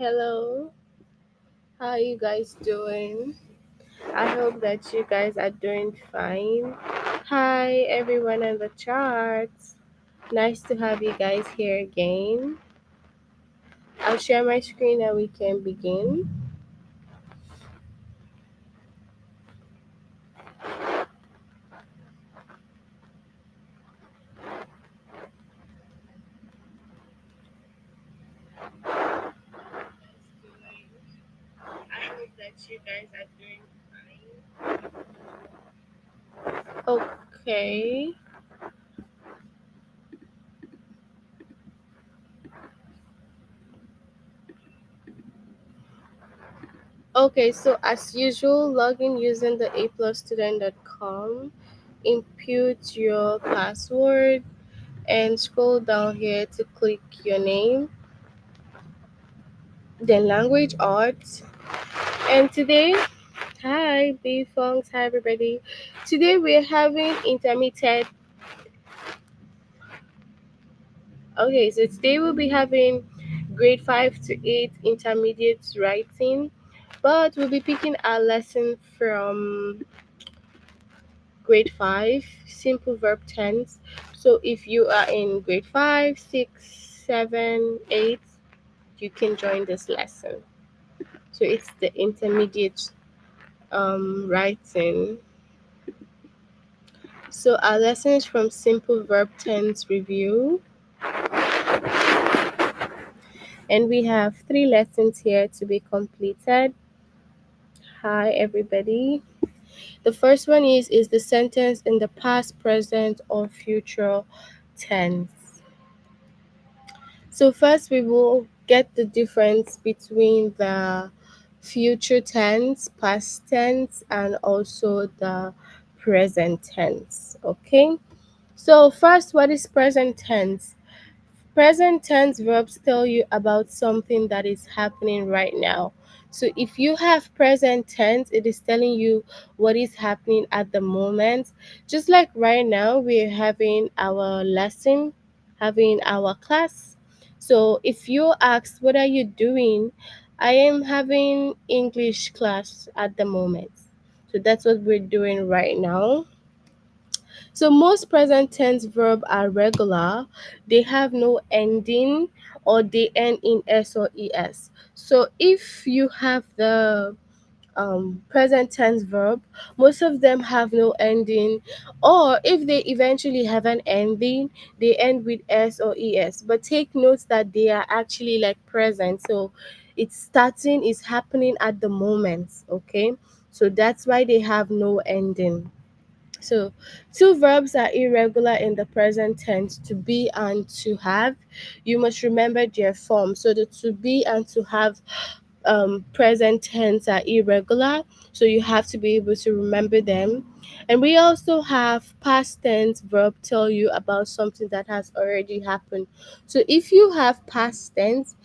Hello, how are you guys doing? I hope that you guys are doing fine. Hi, everyone in the charts. Nice to have you guys here again. I'll share my screen and we can begin. I hope that you guys are doing fine. Okay. Okay, so as usual, log in using the aplusstudent.com, input your password, and scroll down here to click your name, then language arts. And today, hi B Funks, hi everybody. Today we're having intermittent. Okay, so today we'll be having grade 5 to 8 intermediate writing, but we'll be picking our lesson from grade 5, simple verb tense. So if you are in grade 5, 6, 7, 8, you can join this lesson. So it's the intermediate writing. So our lessons from simple verb tense review, and we have 3 lessons here to be completed. Hi everybody. The first one is the sentence in the past, present, or future tense. So first we will get the difference between the future tense, past tense, and also the present tense. Okay? So first, what is present tense? Present tense verbs tell you about something that is happening right now. So if you have present tense, it is telling you what is happening at the moment. Just like right now, we're having our lesson, having our class. So if you ask, what are you doing? I am having English class at the moment. So that's what we're doing right now. So most present tense verb are regular. They have no ending or they end in s or es. So if you have the present tense verb, most of them have no ending, or if they eventually have an ending, they end with s or es. But take note that they are actually like present. So it's starting, is happening at the moment. Okay, so that's why they have no ending. So, two verbs are irregular in the present tense, to be and to have. You must remember their form. So, the to be and to have present tense are irregular, so you have to be able to remember them. And we also have past tense verb tell you about something that has already happened. So if you have past tense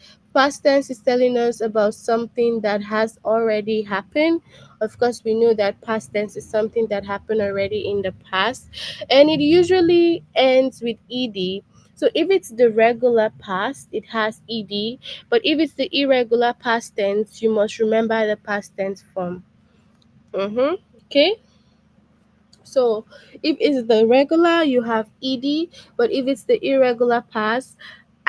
is telling us about something that has already happened. Of course, we know that past tense is something that happened already in the past, and it usually ends with ed. So if it's the regular past, it has ed, but if it's the irregular past tense, you must remember the past tense form. Okay. So if it's the regular, you have ed, but if it's the irregular past,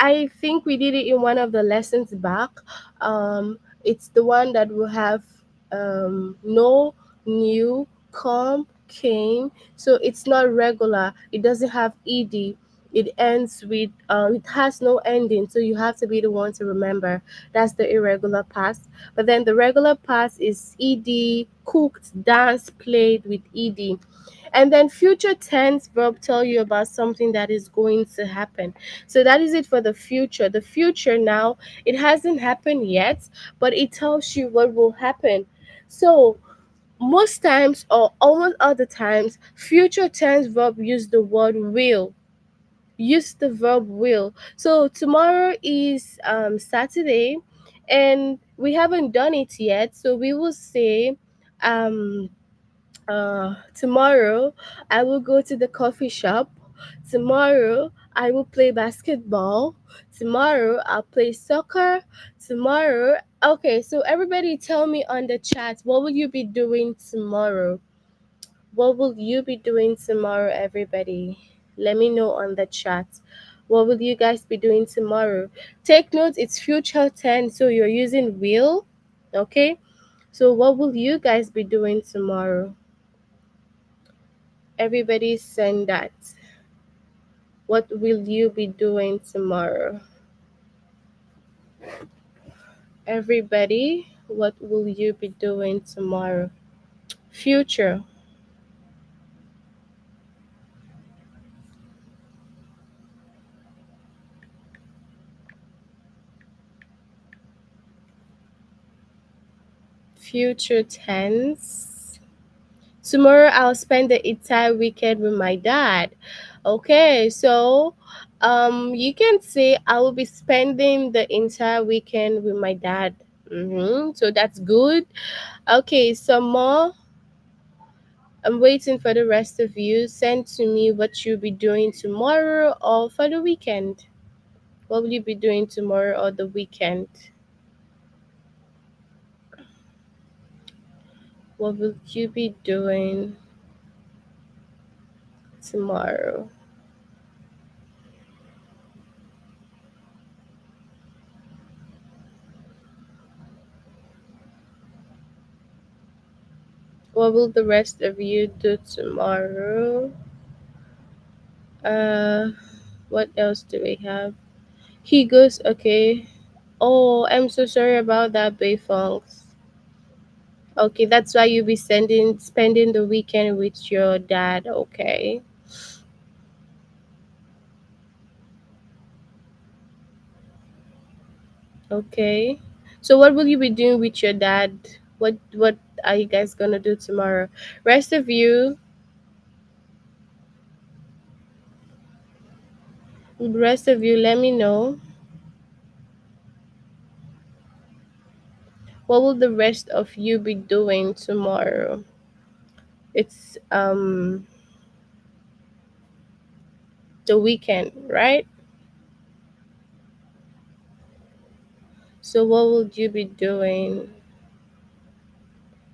I think we did it in one of the lessons back. It's the one that will have no, new, come, came. So it's not regular. It doesn't have ed. It ends with it has no ending, so you have to be the one to remember. That's the irregular past. But then the regular past is ed, cooked, danced, played with ed. And then future tense verb tell you about something that is going to happen. So that is it for the future. The future now, it hasn't happened yet, but it tells you what will happen. So most times, or almost all the times, future tense verb use the word will. Use the verb will. So tomorrow is Saturday, and we haven't done it yet. So we will say tomorrow I will go to the coffee shop. Tomorrow I will play basketball. Tomorrow I'll play soccer. Tomorrow. Okay, so everybody tell me on the chat, what will you be doing tomorrow? What will you be doing tomorrow, everybody? Let me know on the chat. What will you guys be doing tomorrow? Take note, it's future tense, so you're using will. Okay? So what will you guys be doing tomorrow? Everybody send that. What will you be doing tomorrow? Everybody, what will you be doing tomorrow? Future. Future tense. Tomorrow I'll spend the entire weekend with my dad. Okay, so you can say I will be spending the entire weekend with my dad. So that's good. Okay, some more. I'm waiting for the rest of you. Send to me what you'll be doing tomorrow or for the weekend. What will you be doing tomorrow or the weekend? What will you be doing tomorrow? What will the rest of you do tomorrow? Uh, what else do we have? He goes, okay. Oh, I'm so sorry about that, Bayfonks. Okay, that's why you'll be spending the weekend with your dad. Okay. Okay. So what will you be doing with your dad? What are you guys gonna do tomorrow? Rest of you, let me know. What will the rest of you be doing tomorrow? It's the weekend, right? So what would you be doing?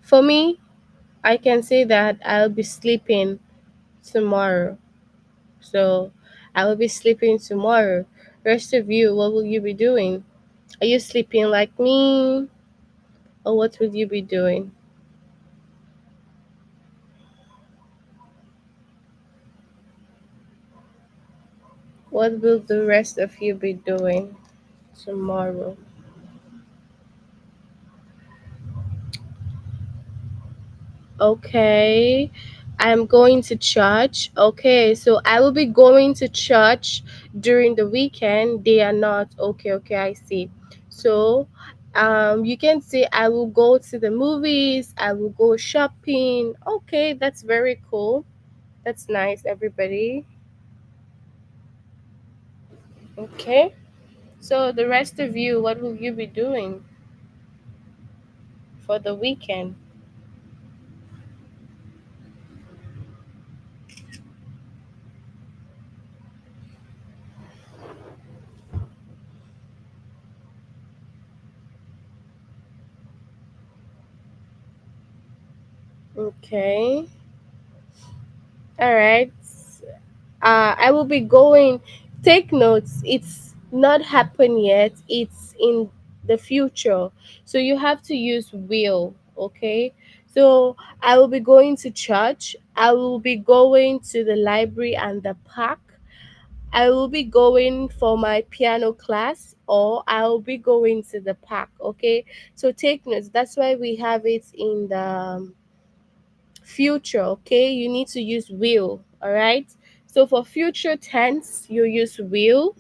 For me, I can say that I'll be sleeping tomorrow. So I will be sleeping tomorrow. Rest of you, what will you be doing? Are you sleeping like me? Or what will you be doing? What will the rest of you be doing tomorrow? Okay. I'm going to church. Okay, so I will be going to church during the weekend. They are not. Okay, okay, I see. So you can say I will go to the movies, I will go shopping. Okay, that's very cool. That's nice, everybody. Okay. So the rest of you, what will you be doing for the weekend? Okay. All right. I will be going. Take notes. It's not happened yet. It's in the future. So you have to use will. Okay. So I will be going to church. I will be going to the library and the park. I will be going for my piano class or I'll be going to the park. Okay. So take notes. That's why we have it in the future. Okay, you need to use will. All right, so for future tense you use will.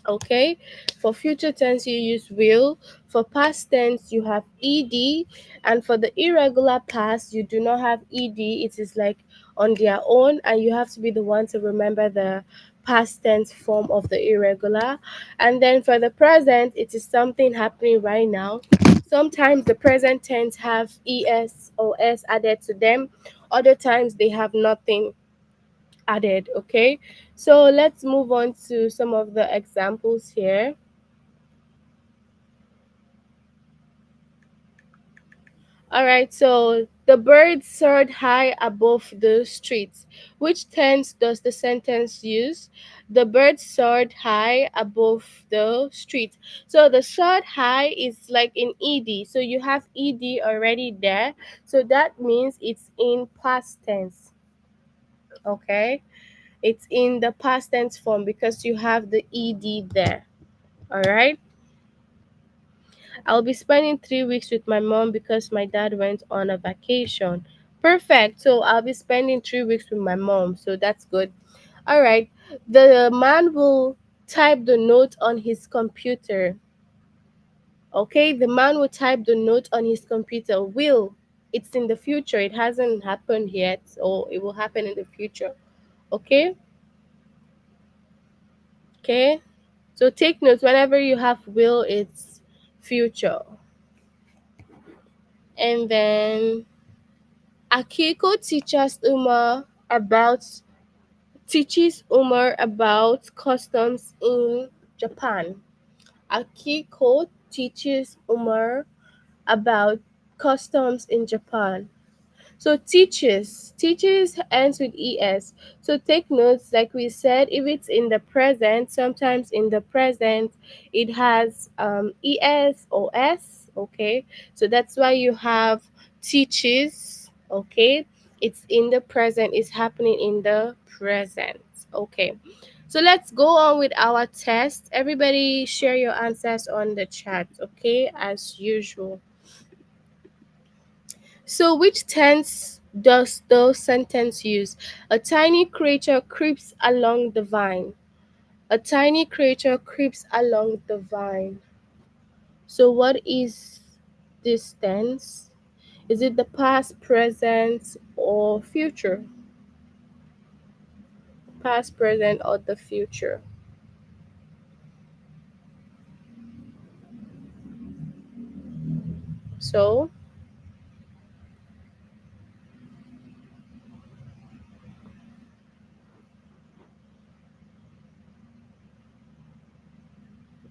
Okay, for future tense you use will. For past tense you have ed, and for the irregular past you do not have ed. It is like on their own, and you have to be the one to remember the past tense form of the irregular. And then for the present, it is something happening right now. Sometimes the present tense have es or s added to them, other times they have nothing added. Okay, so let's move on to some of the examples here. All right, so the bird soared high above the streets. Which tense does the sentence use? The bird soared high above the street. So the soared high is like in ed, so you have ed already there, so that means it's in past tense. Okay, it's in the past tense form because you have the ed there. All right, I'll be spending 3 weeks with my mom because my dad went on a vacation. Perfect. So I'll be spending 3 weeks with my mom. So that's good. All right. The man will type the note on his computer. Okay. The man will type the note on his computer. Will. It's in the future. It hasn't happened yet. So it will happen in the future. Okay. Okay. So take notes whenever you have will, it's future. And then Akiko teaches Umar about customs in Japan. Akiko teaches Umar about customs in Japan. So teaches ends with es. So take notes, like we said, if it's in the present, sometimes in the present it has es or s. Okay, so that's why you have teaches. Okay, it's in the present. It's happening in the present. Okay. So let's go on with our test. Everybody share your answers on the chat, okay? As usual. So, which tense does the sentence use? A tiny creature creeps along the vine. A tiny creature creeps along the vine. So, what is this tense? Is it the past, present, or future? Past, present, or the future? So,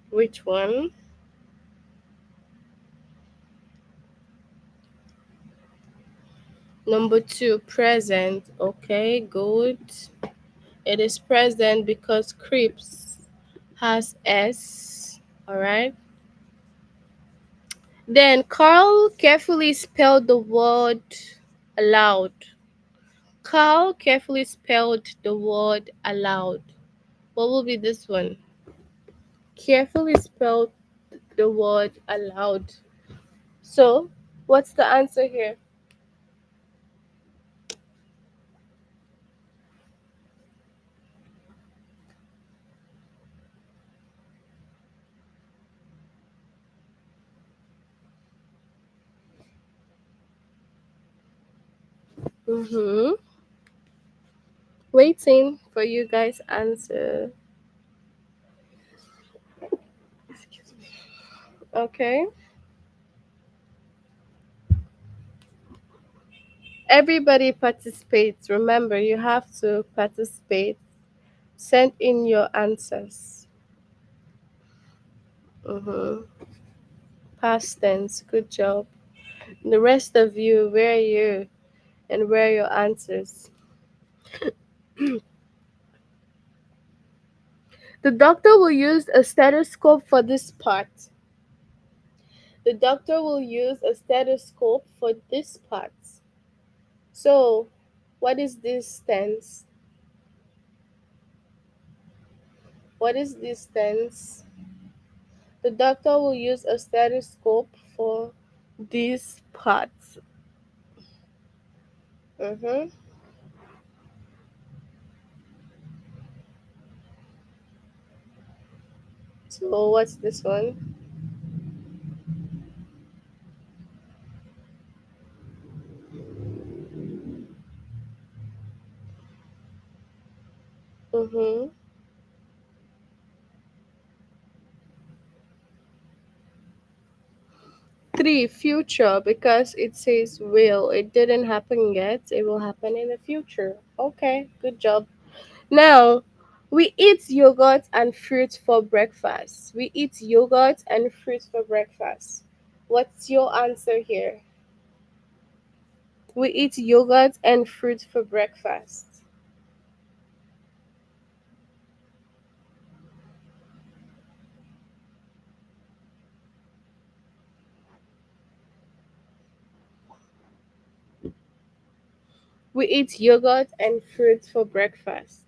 which one? Number two, present. Okay, good. It is present because creeps has S. Alright. Then Carl carefully spelled the word aloud. Carl carefully spelled the word aloud. What will be this one? Carefully spelled the word aloud. So, what's the answer here? Mm-hmm. Waiting for you guys' answer. Excuse me. Okay. Everybody participates. Remember, you have to participate. Send in your answers. Mm-hmm. Past tense. Good job. The rest of you, where are you? And where are your answers? The doctor will use a stethoscope for this part. The doctor will use a stethoscope for this part. So, what is this tense? What is this tense? The doctor will use a stethoscope for these parts. Mm-hmm. So, what's this one? Mm-hmm. 3, future, because it says will. It didn't happen yet. It will happen in the future. Okay, good job. Now, we eat yogurt and fruit for breakfast. We eat yogurt and fruit for breakfast. What's your answer here? We eat yogurt and fruit for breakfast. We eat yogurt and fruit for breakfast.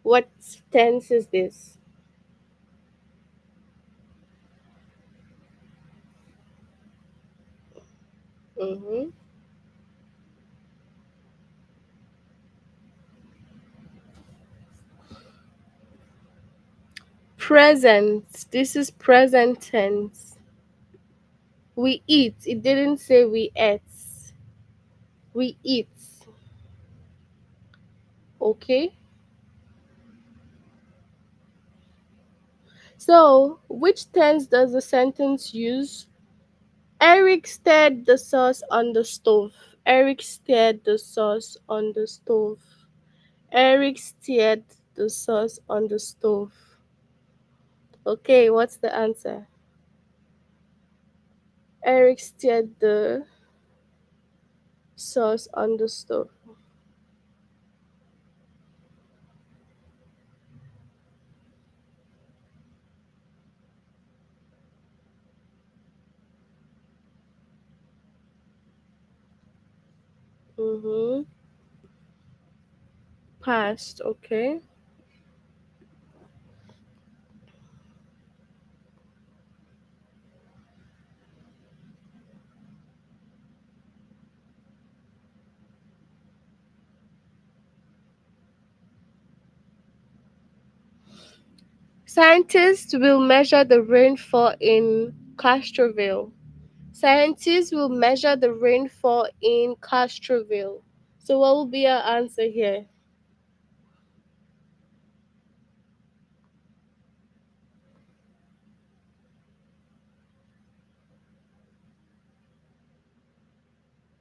What tense is this? Mm-hmm. Present. This is present tense. We eat. It didn't say we ate. We eat. Okay? So, which tense does the sentence use? Eric stirred the sauce on the stove. Eric stirred the sauce on the stove. Eric stirred the sauce on the stove. Okay, what's the answer? Eric stirred the sauce on the stove. Mm-hmm. Past, okay. Scientists will measure the rainfall in Castroville. Scientists will measure the rainfall in Castroville. So what will be our answer here?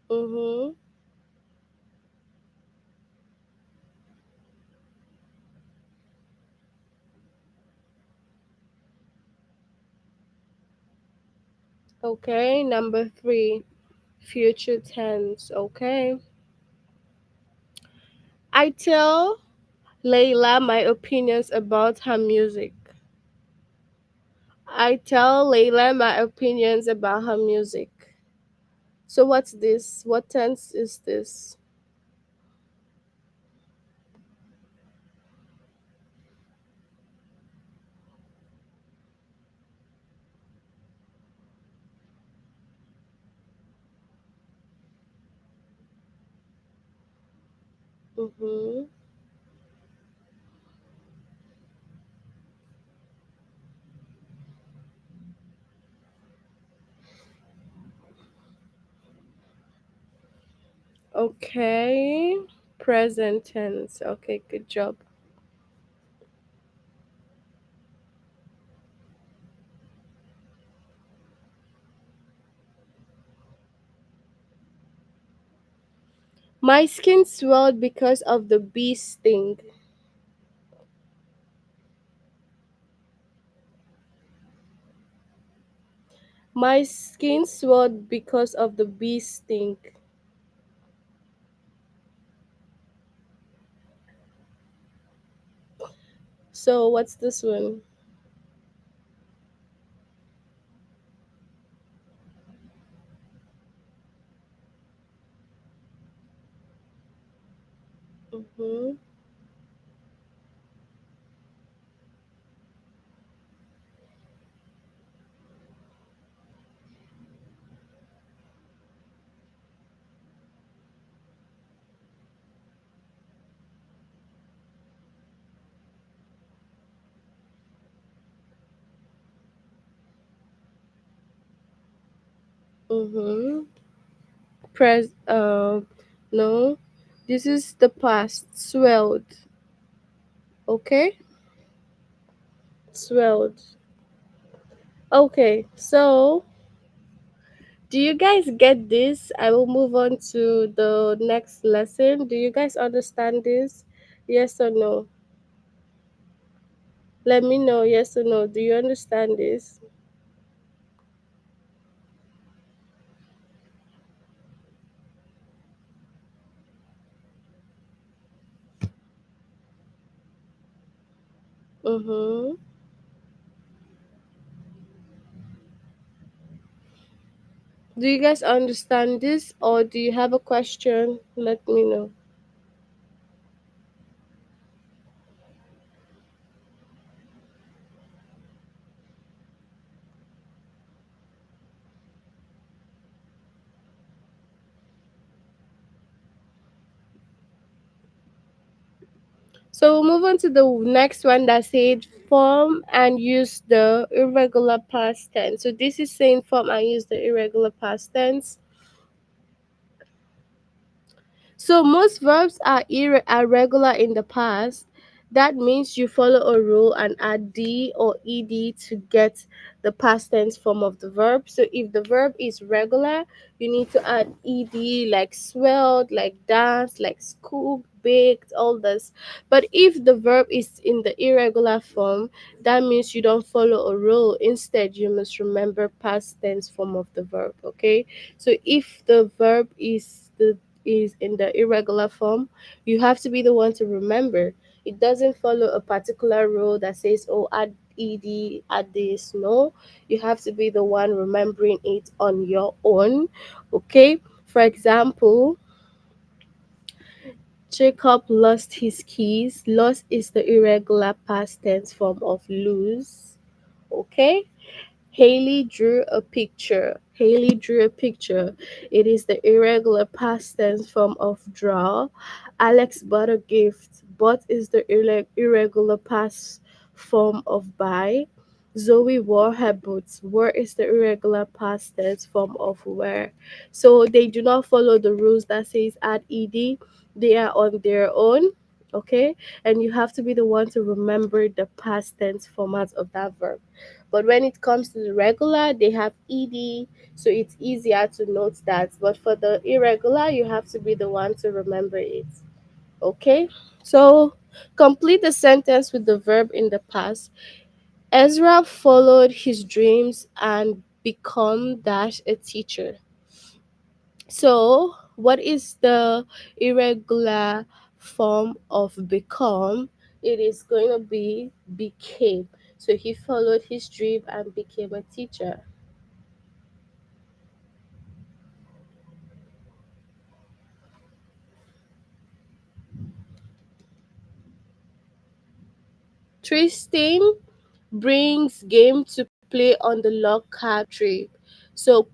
Mm-hmm. Okay, number three, future tense. Okay. I tell Layla my opinions about her music. I tell Layla my opinions about her music. So what's this? What tense is this? Mm-hmm. Okay. Present tense. Okay, good job. My skin swelled because of the bee sting. My skin swelled because of the bee sting. So what's this one? Mm-hmm. Mm-hmm. No. This is the past. Swelled. Okay? Swelled. Okay, so do you guys get this? I will move on to the next lesson. Do you guys understand this? Yes or no? Let me know, yes or no. Do you understand this? Mm-hmm. Do you guys understand this, or do you have a question? Let me know. So we'll move on to the next one that said form and use the irregular past tense. So this is saying form and use the irregular past tense. So most verbs are regular in the past. That means you follow a rule and add d or ed to get the past tense form of the verb. So if the verb is regular, you need to add ed, like swelled, like danced, like scooped, baked, all this. But if the verb is in the irregular form, that means you don't follow a rule. Instead, you must remember past tense form of the verb. Okay. So if the verb is in the irregular form, you have to be the one to remember. It doesn't follow a particular rule that says, oh, add ed, add this. No, you have to be the one remembering it on your own. Okay. For example, Jacob lost his keys. Lost is the irregular past tense form of lose. Okay. Haley drew a picture. Haley drew a picture. It is the irregular past tense form of draw. Alex bought a gift. Bought is the irregular past form of buy. Zoe wore her boots. Wore is the irregular past tense form of wear. So they do not follow the rules that says add ed. They are on their own. Okay, and you have to be the one to remember the past tense format of that verb. But when it comes to the regular, they have ed, so it's easier to note that. But for the irregular, you have to be the one to remember it. Okay? So complete the sentence with the verb in the past. Ezra followed his dreams and become dash a teacher. So, what is the irregular form of become? It is going to be became. So, he followed his dream and became a teacher. Tristan brings game to play on the log cab trip. So,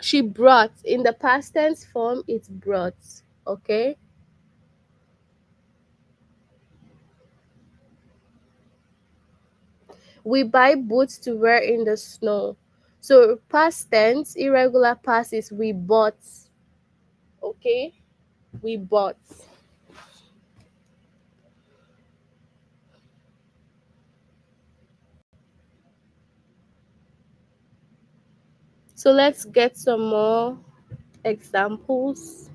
she brought, in the past tense form, it's brought. Okay? We buy boots to wear in the snow. So, past tense, irregular past is we bought. Okay, we bought. So let's get some more examples.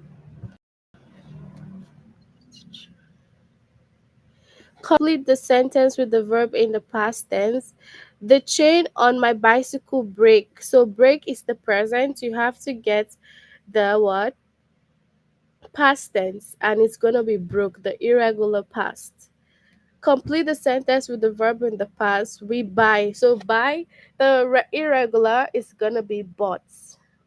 Complete the sentence with the verb in the past tense. The chain on my bicycle break. So break is the present. You have to get the what? Past tense, and it's gonna be broke, the irregular past. Complete the sentence with the verb in the past. We buy. So buy, the irregular is gonna be bought.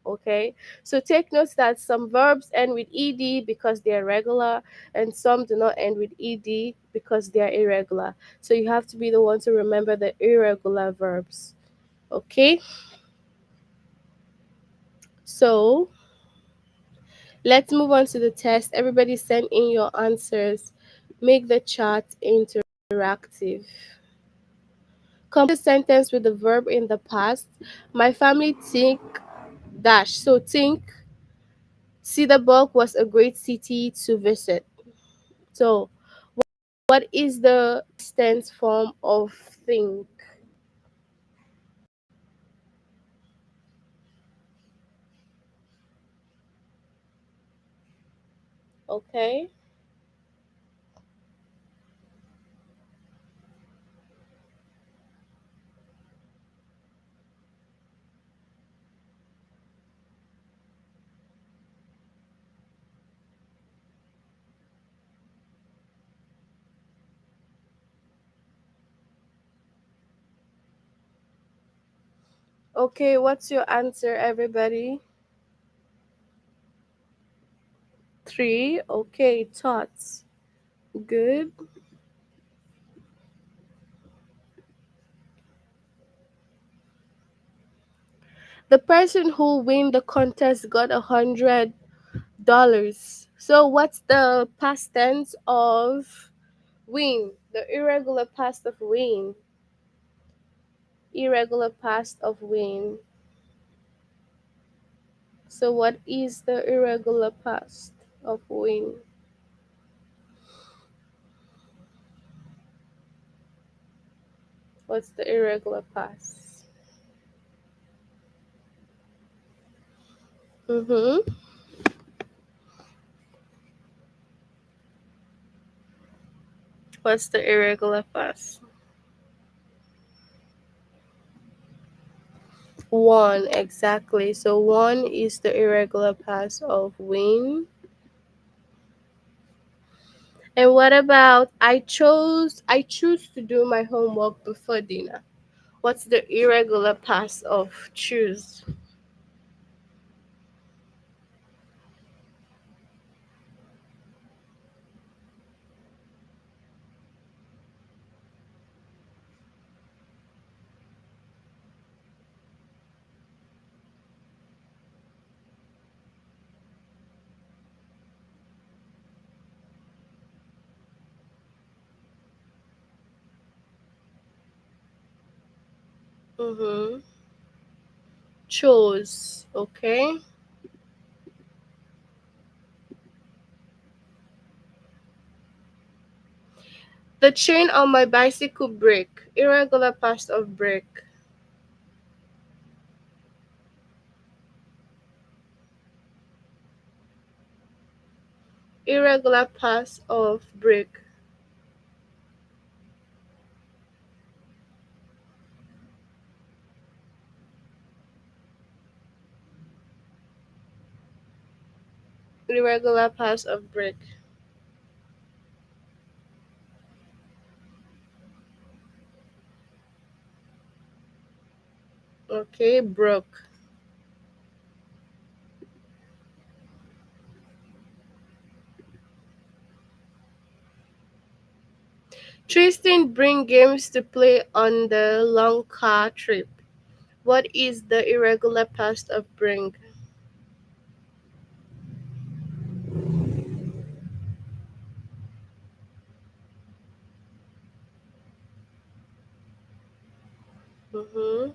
Okay. So take notes that some verbs end with ed because they are regular, and some do not end with ed because they are irregular. So you have to be the one to remember the irregular verbs. Okay. So let's move on to the test. Everybody send in your answers. Make the chat interactive. Complete the sentence with the verb in the past. My family think dash. So think Cedarburg was a great city to visit. So what is the tense form of think? Okay. Okay, what's your answer, everybody? Three. Okay, thoughts. Good. The person who win the contest got $100. So what's the past tense of win? The irregular past of win. Irregular past of win. So what is the irregular past of win? What's the irregular past? Mm-hmm. What's the irregular past? One, exactly. So one is the irregular past of win. And what about I choose to do my homework before dinner? What's the irregular past of choose? Mm-hmm. Chose. Okay. The chain on my bicycle break. Irregular past of break. Irregular past of break. Irregular past of break. Okay, broke. Tristan bring games to play on the long car trip. What is the irregular past of bring? Mm-hmm.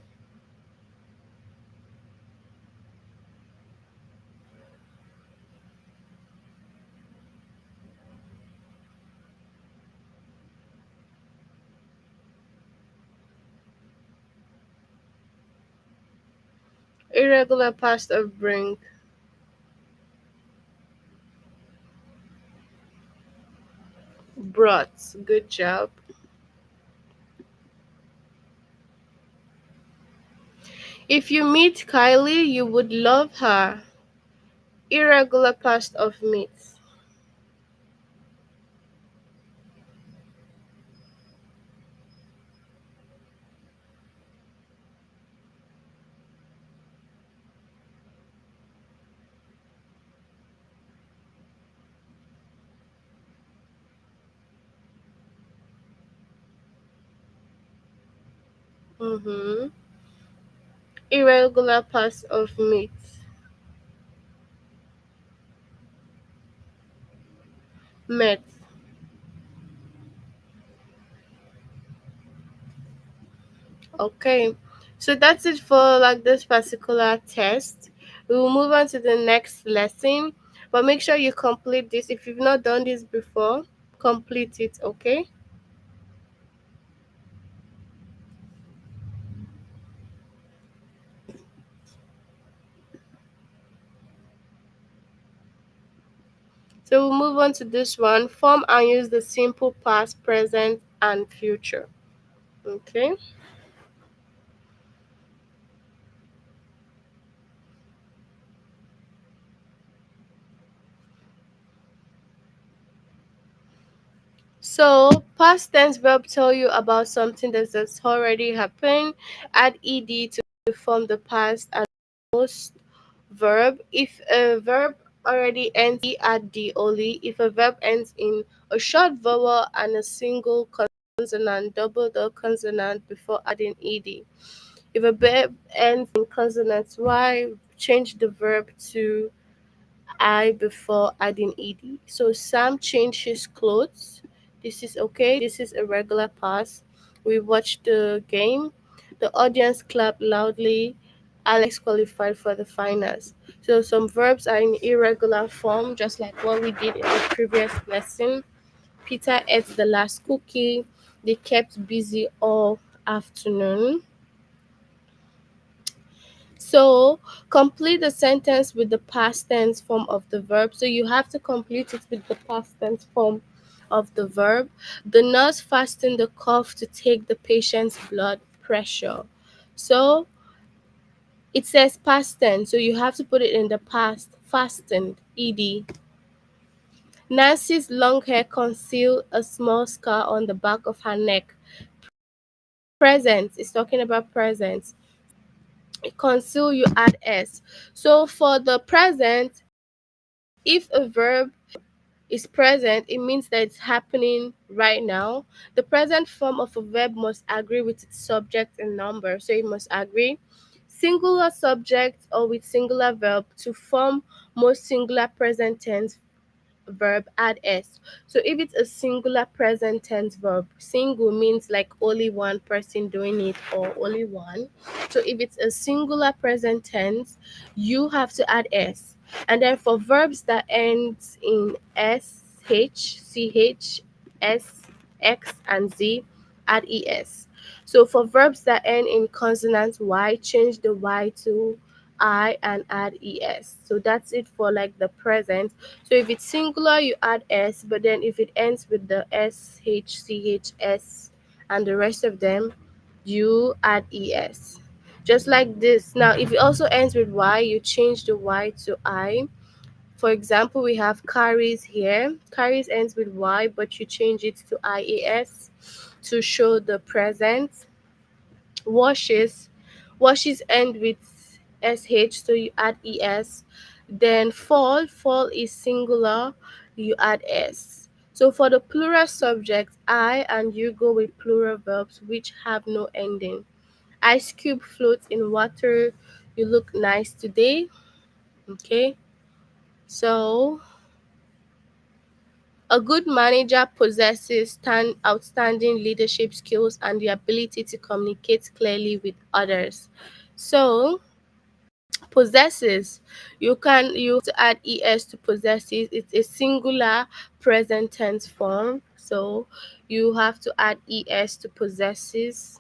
Irregular past of bring. Brought. Good job. If you meet Kylie, you would love her. Irregular past of meet. Mm-hmm. Irregular past of meet. Met. Okay. So that's it for like this particular test. We will move on to the next lesson. But make sure you complete this. If you've not done this before, complete it, okay? So we'll move on to this one. Form and use the simple past, present, and future. Okay. So past tense verb tell you about something that has already happened. Add ed to form the past and most verb. If a verb already ends add the only. If a verb ends in a short vowel and a single consonant, double the consonant before adding ed. If a verb ends in consonants y, change the verb to I before adding ed. So Sam changed his clothes. This is okay. This is a regular pass. We watched the game. The audience clapped loudly. Alex qualified for the finals. So some verbs are in irregular form, just like what we did in the previous lesson. Peter ate the last cookie. They kept busy all afternoon. So complete the sentence with the past tense form of the verb. So you have to complete it with the past tense form of the verb. The nurse fastened the cuff to take the patient's blood pressure. So it says past tense, so you have to put it in the past. Fastened, ed. Nancy's long hair concealed a small scar on the back of her neck. Present is talking about present. Conceal, you add s. So for the present, if a verb is present, it means that it's happening right now. The present form of a verb must agree with its subject and number. So it must agree singular subject or with singular verb to form most singular present tense verb, add s. So if it's a singular present tense verb, single means like only one person doing it or only one. So if it's a singular present tense, you have to add s. And then for verbs that end in s, h, ch, s, x, and z, add es. So for verbs that end in consonant y, change the y to I and add es. So that's it for like the present. So if it's singular, you add s, but then if it ends with the s, h, ch, s, and the rest of them, you add es. Just like this. Now, if it also ends with y, you change the y to I. For example, we have carries here. Carries ends with y, but you change it to ias to show the present. Washes, washes end with sh, so you add es. Then fall is singular, you add s. So for the plural subject, I and you go with plural verbs which have no ending. Ice cube floats in water, you look nice today. Okay, so a good manager possesses outstanding leadership skills and the ability to communicate clearly with others. So possesses, you have to add es to possesses. It's a singular present tense form, so you have to add es to possesses.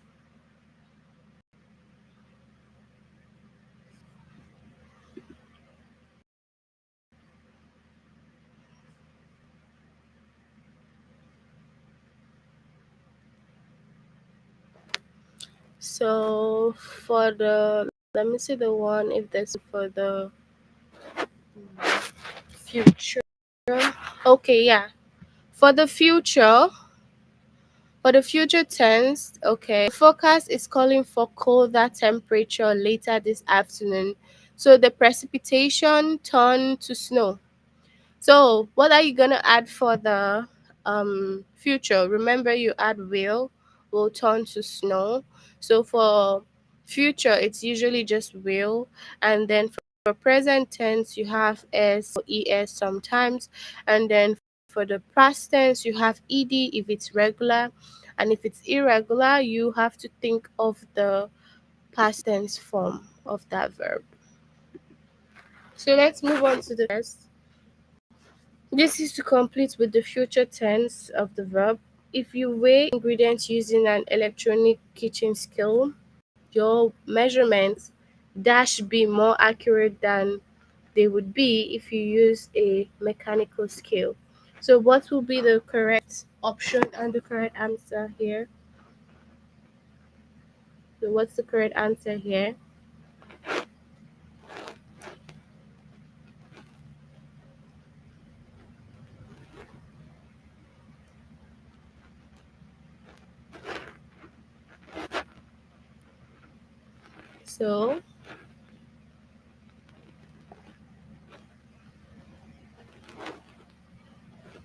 So for the, let me see the one if there's for the future. Okay, yeah, for the future. For the future tense, okay, the forecast is calling for colder temperature later this afternoon. So the precipitation turned to snow. So what are you gonna add for the future? Remember, you add will turn to snow. So for future, it's usually just will, and then for present tense, you have s or es sometimes, and then for the past tense, you have ed if it's regular, and if it's irregular, you have to think of the past tense form of that verb. So let's move on to the rest. This is to complete with the future tense of the verb. If you weigh ingredients using an electronic kitchen scale, your measurements dash be more accurate than they would be if you use a mechanical scale. So what will be the correct option and the correct answer here? So what's the correct answer here? So,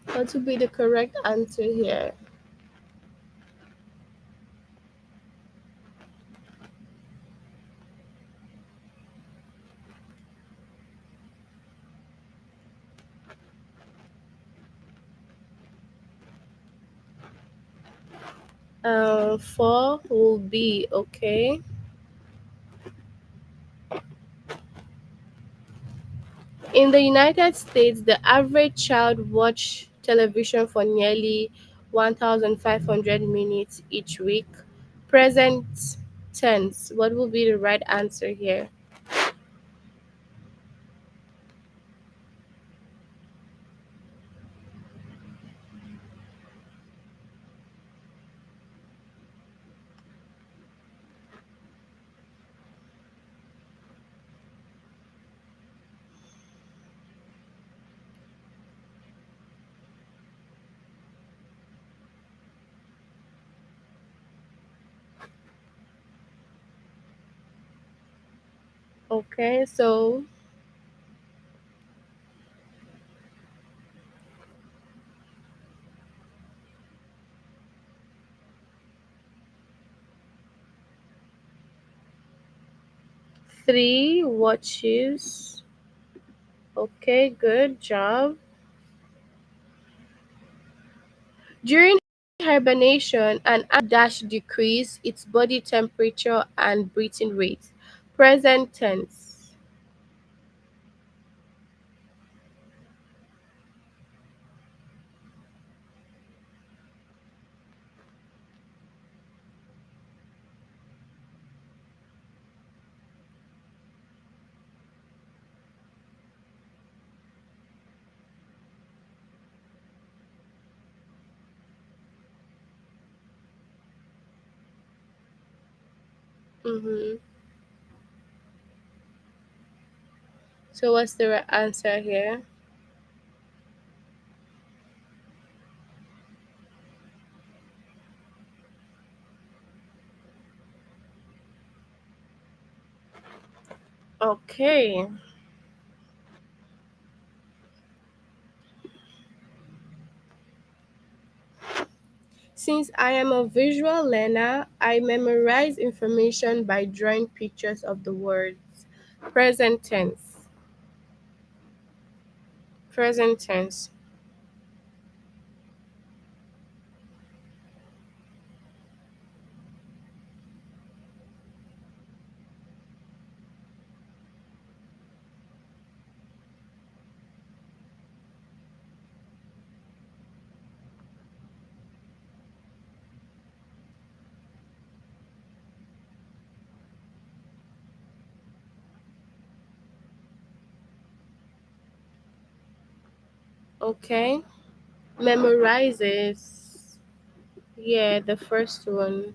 what would be the correct answer here? Four will be okay. In the United States, the average child watch television for nearly 1,500 minutes each week. Present tense. What will be the right answer here? Okay, so 3 watches. Okay, good job. During hibernation, an dash decrease its body temperature and breathing rate. Present tense. Mm-hmm. So what's the right answer here? Okay. Since I am a visual learner, I memorize information by drawing pictures of the words. Present tense. Present tense. Okay. Memorizes. Yeah, the first one.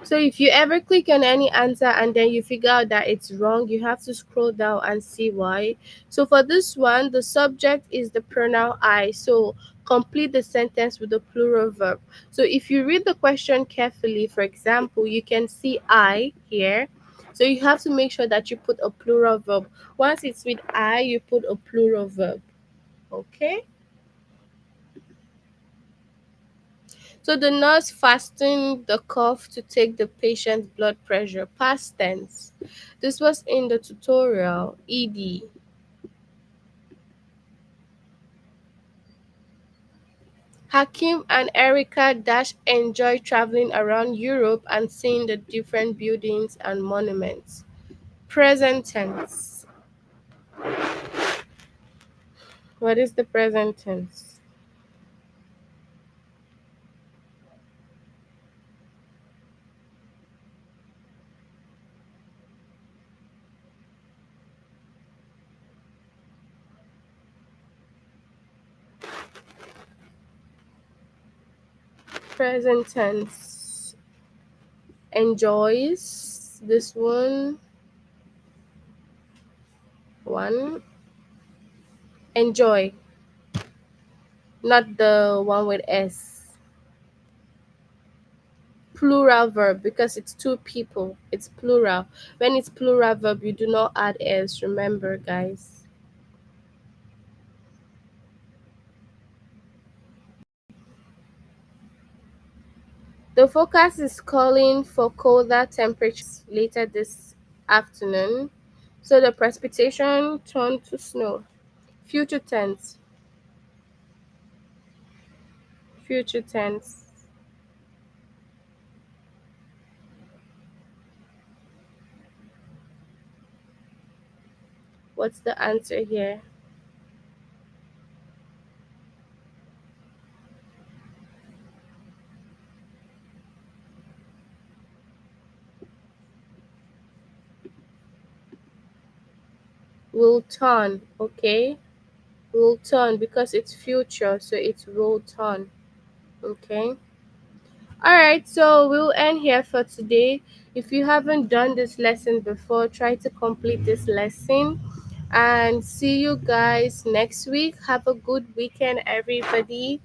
So if you ever click on any answer and then you figure out that it's wrong, you have to scroll down and see why. So for this one, the subject is the pronoun I. So complete the sentence with the plural verb. So if you read the question carefully, for example, you can see I here. So you have to make sure that you put a plural verb. Once it's with I, you put a plural verb. Okay? So the nurse fastened the cuff to take the patient's blood pressure. Past tense. This was in the tutorial. ED. Hakim and Erica dash enjoy traveling around Europe and seeing the different buildings and monuments. Present tense. What is the present tense? Present tense. Enjoys. This one. One, enjoy, not the one with S. Plural verb because it's two people. It's plural. When it's plural verb, you do not add S. Remember, guys. The forecast is calling for colder temperatures later this afternoon, so the precipitation turned to snow. Future tense. Future tense. What's the answer here? Will turn, okay? Will turn because it's future, so it's will turn, okay? Alright, so we'll end here for today. If you haven't done this lesson before, try to complete this lesson and see you guys next week. Have a good weekend, everybody.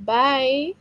Bye.